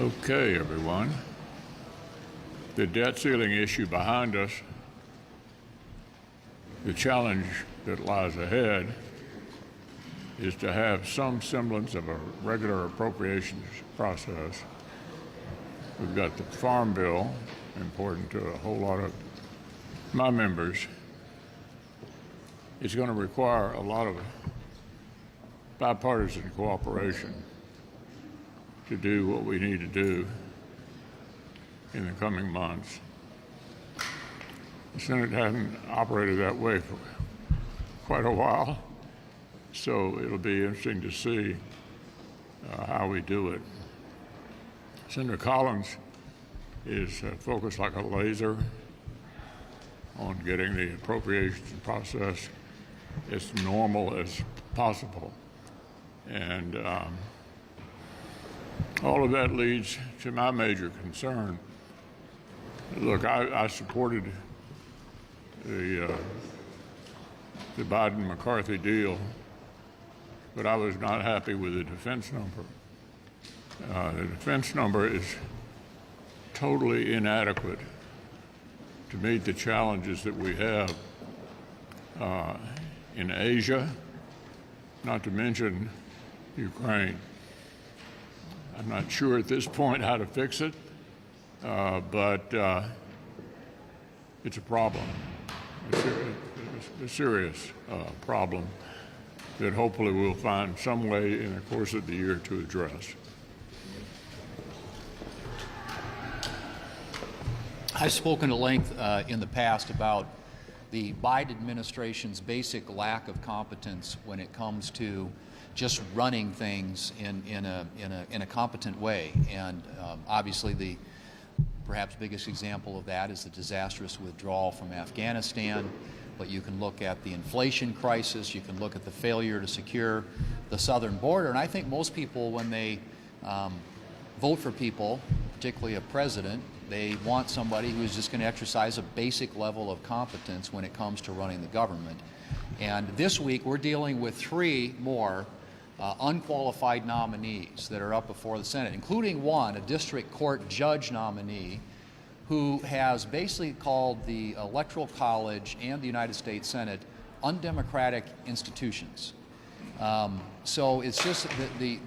Okay, everyone. The debt ceiling issue behind us, the challenge that lies ahead is to have some semblance of a regular appropriations process. We've got the Farm Bill, important to a whole lot of my members. It's going to require a lot of bipartisan cooperation to do what we need to do in the coming months. The Senate hasn't operated that way for quite a while, so it'll be interesting to see how we do it. Senator Collins is focused like a laser on getting the appropriations process as normal as possible. And all of that leads to my major concern. Look, I supported the Biden-McCarthy deal, but I was not happy with the defense number. The defense number is totally inadequate to meet the challenges that we have in Asia, not to mention Ukraine. I'm not sure at this point how to fix it, but it's a problem, a serious problem that hopefully we'll find some way in the course of the year to address. I've spoken at length in the past about the Biden administration's basic lack of competence when it comes to just running things in a competent way. And obviously the perhaps biggest example of that is the disastrous withdrawal from Afghanistan. But you can look at the inflation crisis, you can look at the failure to secure the southern border. And I think most people, when they vote for people, particularly a president, they want somebody who's just going to exercise a basic level of competence when it comes to running the government. And this week we're dealing with 3 more unqualified nominees that are up before the Senate, including one, a district court judge nominee, who has basically called the Electoral College and the United States Senate undemocratic institutions. So it's just the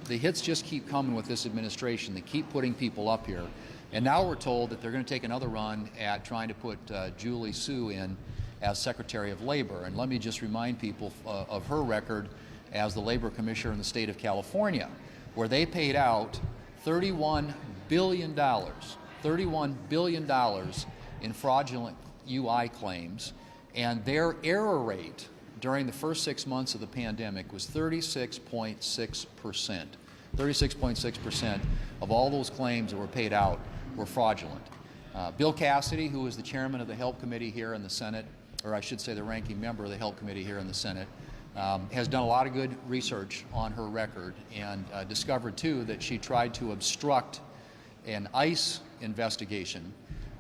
hits just keep coming with this administration. They keep putting people up here. And now we're told that they're going to take another run at trying to put Julie Su in as Secretary of Labor. And let me just remind people of her record as the Labor Commissioner in the state of California, where they paid out $31 billion in fraudulent UI claims, and their error rate during the first 6 months of the pandemic was 36.6%. 36.6% of all those claims that were paid out were fraudulent. Bill Cassidy, who is the chairman of the Help Committee here in the Senate, or I should say the ranking member of the Help Committee here in the Senate, has done a lot of good research on her record and discovered, too, that she tried to obstruct an ICE investigation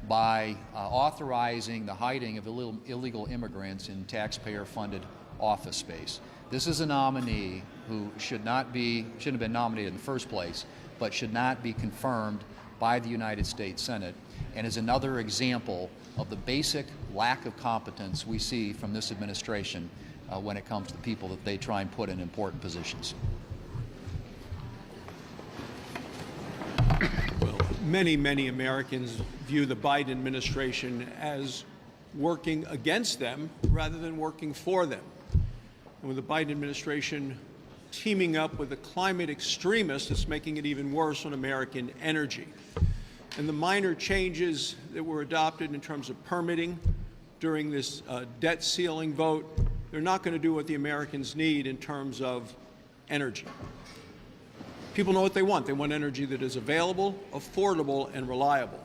by authorizing the hiding of illegal immigrants in taxpayer-funded office space. This is a nominee who shouldn't have been nominated in the first place, but should not be confirmed by the United States Senate, and is another example of the basic lack of competence we see from this administration when it comes to the people that they try and put in important positions. Well, many Americans view the Biden administration as working against them rather than working for them. And with the Biden administration teaming up with the climate extremists, it's making it even worse on American energy. And the minor changes that were adopted in terms of permitting during this debt ceiling vote, they're not going to do what the Americans need in terms of energy. People know what they want. They want energy that is available, affordable, and reliable.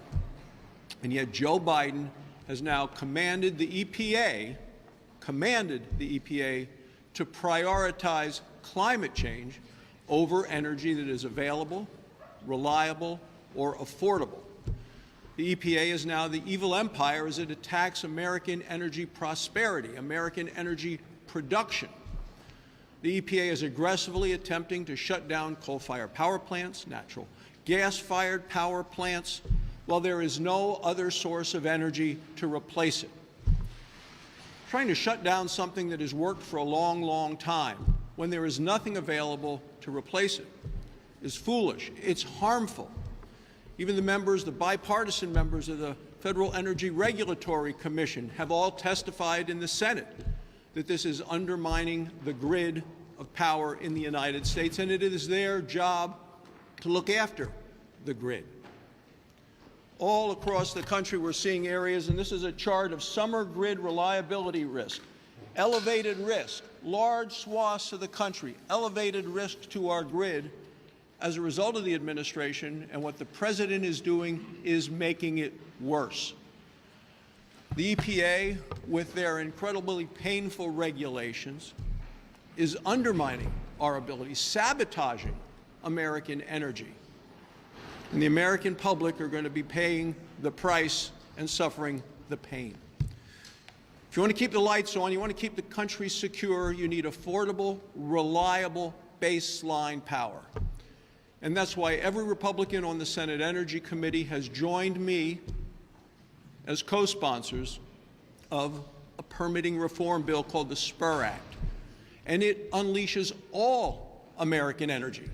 And yet Joe Biden has now commanded the EPA to prioritize climate change over energy that is available, reliable, or affordable. The EPA is now the evil empire as it attacks American energy prosperity, American energy production. The EPA is aggressively attempting to shut down coal-fired power plants, natural gas-fired power plants, while there is no other source of energy to replace it. Trying to shut down something that has worked for a long, long time when there is nothing available to replace it is foolish. It's harmful. Even the bipartisan members of the Federal Energy Regulatory Commission have all testified in the Senate that this is undermining the grid of power in the United States, and it is their job to look after the grid. All across the country, we're seeing areas, and this is a chart of summer grid reliability risk, elevated risk, large swaths of the country, elevated risk to our grid as a result of the administration, and what the President is doing is making it worse. The EPA, with their incredibly painful regulations, is undermining our ability, sabotaging American energy. And the American public are going to be paying the price and suffering the pain. If you want to keep the lights on, you want to keep the country secure, you need affordable, reliable baseline power. And that's why every Republican on the Senate Energy Committee has joined me as co-sponsors of a permitting reform bill called the SPUR Act. And it unleashes all American energy,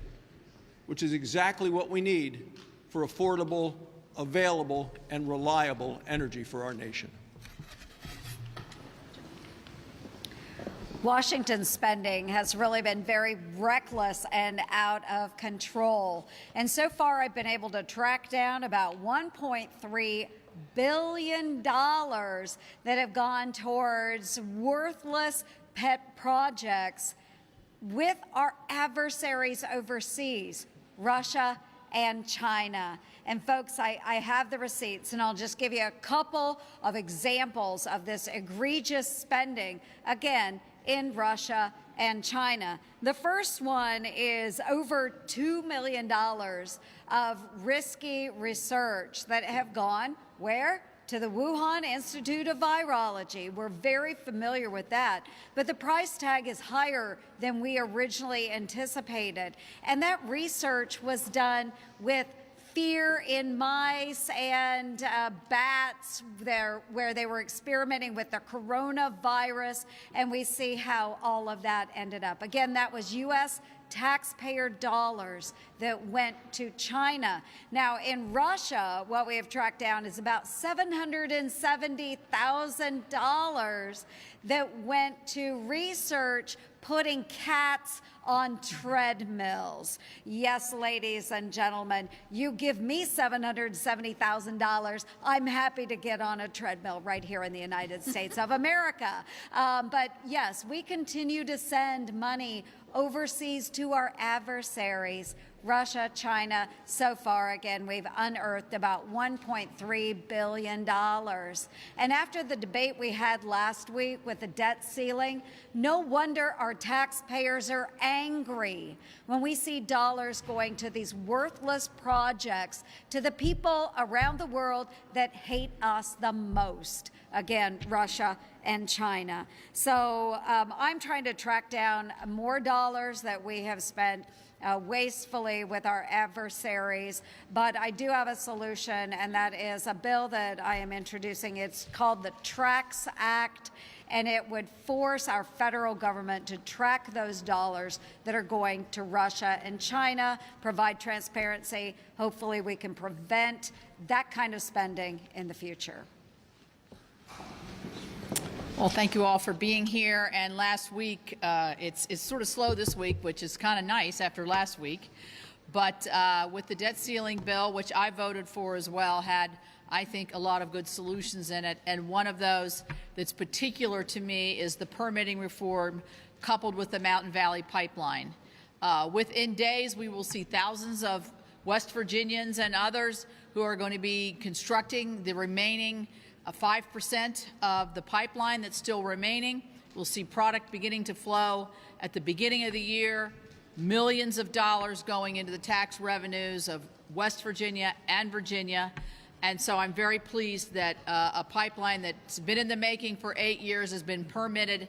which is exactly what we need for affordable, available, and reliable energy for our nation. Washington's spending has really been very reckless and out of control. And so far, I've been able to track down about $1.3 billion that have gone towards worthless pet projects with our adversaries overseas, Russia and China. And folks, I have the receipts, and I'll just give you a couple of examples of this egregious spending, again, in Russia and China. The first one is over $2 million of risky research that have gone where? To the Wuhan Institute of Virology. We're very familiar with that, but the price tag is higher than we originally anticipated. And that research was done with fear in mice and bats where they were experimenting with the coronavirus, and we see how all of that ended up. Again, that was U.S. taxpayer dollars that went to China. Now, in Russia, what we have tracked down is about $770,000 that went to research putting cats on treadmills. Yes, ladies and gentlemen, you give me $770,000, I'm happy to get on a treadmill right here in the United States of America. But yes, we continue to send money overseas to our adversaries, Russia, China. So far, again, we've unearthed about $1.3 billion. And after the debate we had last week with the debt ceiling, no wonder our taxpayers are angry when we see dollars going to these worthless projects to the people around the world that hate us the most. Again, Russia and China. So I'm trying to track down more dollars that we have spent wastefully with our adversaries, but I do have a solution, and that is a bill that I am introducing. It's called the TRACS Act, and it would force our federal government to track those dollars that are going to Russia and China, provide transparency. Hopefully we can prevent that kind of spending in the future. Well, thank you all for being here. And last week, it's sort of slow this week, which is kind of nice after last week. But with the debt ceiling bill, which I voted for as well, had, I think, a lot of good solutions in it. And one of those that's particular to me is the permitting reform coupled with the Mountain Valley Pipeline. Within days, we will see thousands of West Virginians and others who are going to be constructing the remaining 5% of the pipeline that's still remaining. We'll see product beginning to flow at the beginning of the year, millions of dollars going into the tax revenues of West Virginia and Virginia. And so I'm very pleased that a pipeline that's been in the making for 8 years has been permitted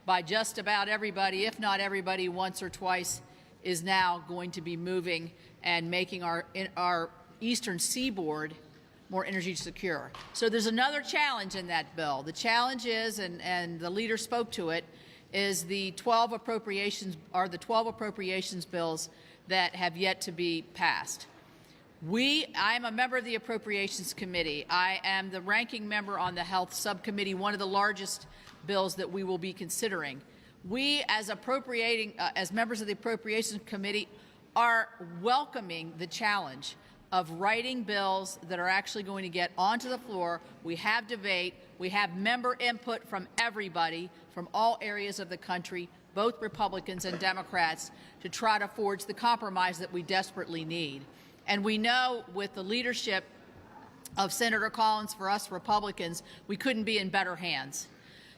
by just about everybody, if not everybody, once or twice is now going to be moving and making our eastern seaboard more energy secure. So there's another challenge in that bill. The challenge is, and the leader spoke to it, is the 12 appropriations bills that have yet to be passed. I'm a member of the Appropriations Committee. I am the ranking member on the Health Subcommittee, one of the largest bills that we will be considering. We, as members of the Appropriations Committee, are welcoming the challenge of writing bills that are actually going to get onto the floor. We have debate. We have member input from everybody, from all areas of the country, both Republicans and Democrats, to try to forge the compromise that we desperately need. And we know with the leadership of Senator Collins, for us Republicans, we couldn't be in better hands.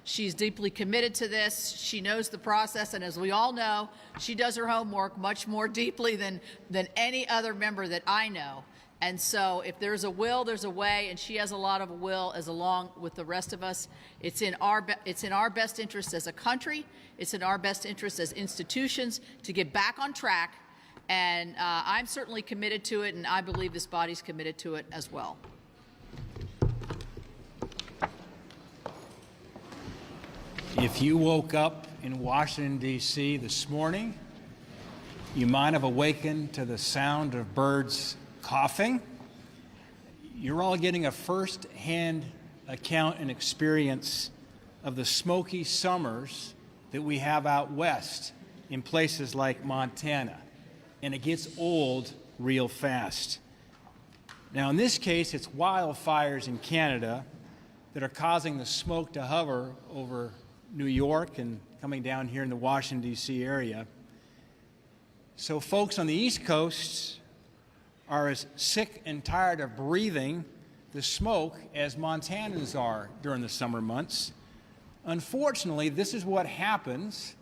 She's deeply committed to this. She knows the process, and as we all know, she does her homework much more deeply than any other member that I know. And so if there's a will, there's a way, and she has a lot of will as along with the rest of us. It's in our best interest as a country. It's in our best interest as institutions to get back on track. And I'm certainly committed to it, and I believe this body's committed to it as well. If you woke up in Washington, D.C. this morning, you might have awakened to the sound of birds coughing. You're all getting a first-hand account and experience of the smoky summers that we have out west in places like Montana. And it gets old real fast. Now, in this case, it's wildfires in Canada that are causing the smoke to hover over New York and coming down here in the Washington, D.C. area. So folks on the East Coast are as sick and tired of breathing the smoke as Montanans are during the summer months. Unfortunately, this is what happens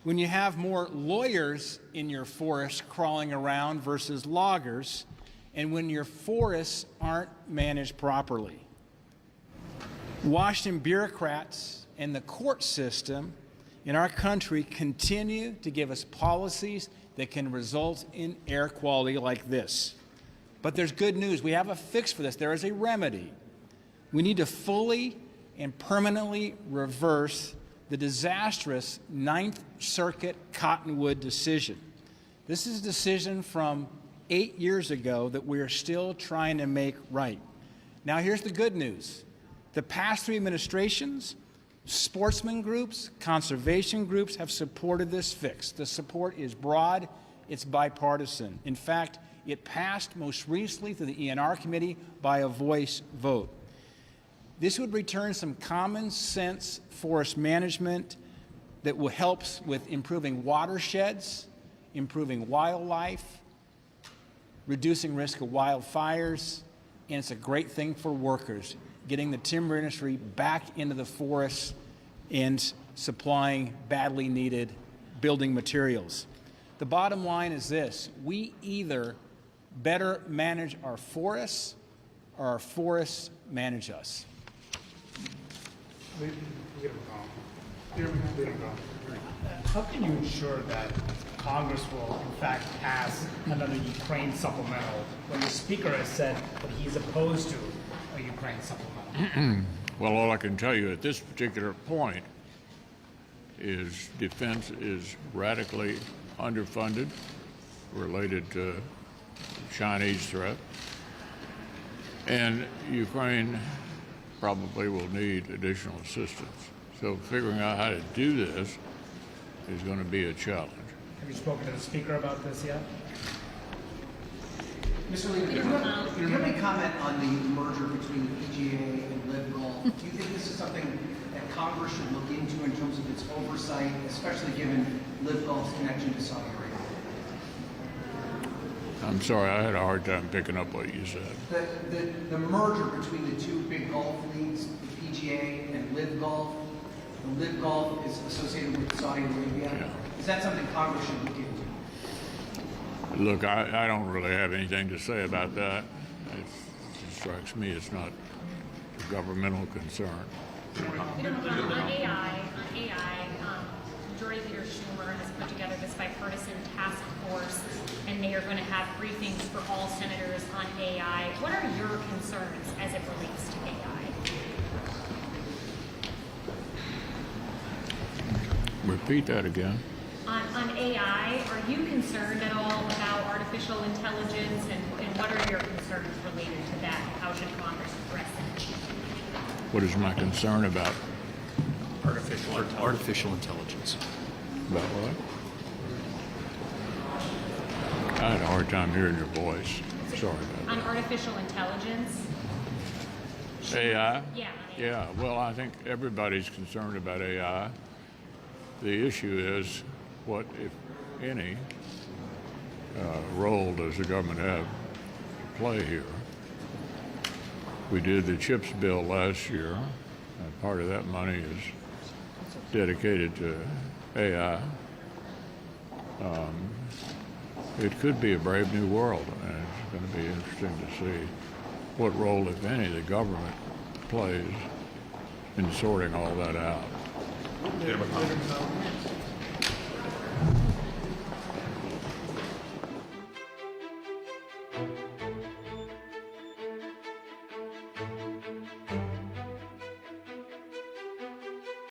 when you have more lawyers in your forest crawling around versus loggers, and when your forests aren't managed properly. Washington bureaucrats and the court system in our country continue to give us policies that can result in air quality like this. But there's good news. We have a fix for this. There is a remedy. We need to fully and permanently reverse the disastrous Ninth Circuit Cottonwood decision. This is a decision from 8 years ago that we are still trying to make right. Now, here's the good news. The past 3 administrations, sportsman groups, conservation groups have supported this fix. The support is broad, it's bipartisan. In fact, it passed most recently through the ENR committee by a voice vote. This would return some common sense forest management that will help with improving watersheds, improving wildlife, reducing risk of wildfires, and it's a great thing for workers, getting the timber industry back into the forests and supplying badly needed building materials. The bottom line is this: we either better manage our forests or our forests manage us. How can you ensure that Congress will, in fact, pass another Ukraine supplemental when the Speaker has said that he's opposed to a Ukraine supplemental? Well, all I can tell you at this particular point is defense is radically underfunded related to the Chinese threat, and Ukraine probably will need additional assistance. So figuring out how to do this is going to be a challenge. Have you spoken to the Speaker about this yet? Mr. Leader, do you have any comment on the merger between the PGA and Live Golf? Do you think this is something that Congress should look into in terms of its oversight, especially given Live Golf's connection to Saudi Arabia? I'm sorry, I had a hard time picking up what you said. The merger between the two big golf leagues, the PGA and Live Golf. The Live Golf is associated with Saudi Arabia. Yeah. Is that something Congress should look into? Look, I don't really have anything to say about that. It strikes me it's not a governmental concern. On AI, Majority Leader Schumer has put together this bipartisan task and they are going to have briefings for all senators on AI. What are your concerns as it relates to AI? Repeat that again. On AI, are you concerned at all about artificial intelligence, and what are your concerns related to that? How should Congress address it? What is my concern about? Artificial intelligence. About what? I had a hard time hearing your voice. Sorry about On artificial intelligence? that. AI? Yeah. Yeah, well, I think everybody's concerned about AI. The issue is, what, if any, role does the government have to play here? We did the CHIPS bill last year, and part of that money is dedicated to AI. It could be a brave new world, and it's going to be interesting to see what role, if any, the government plays in sorting all that out.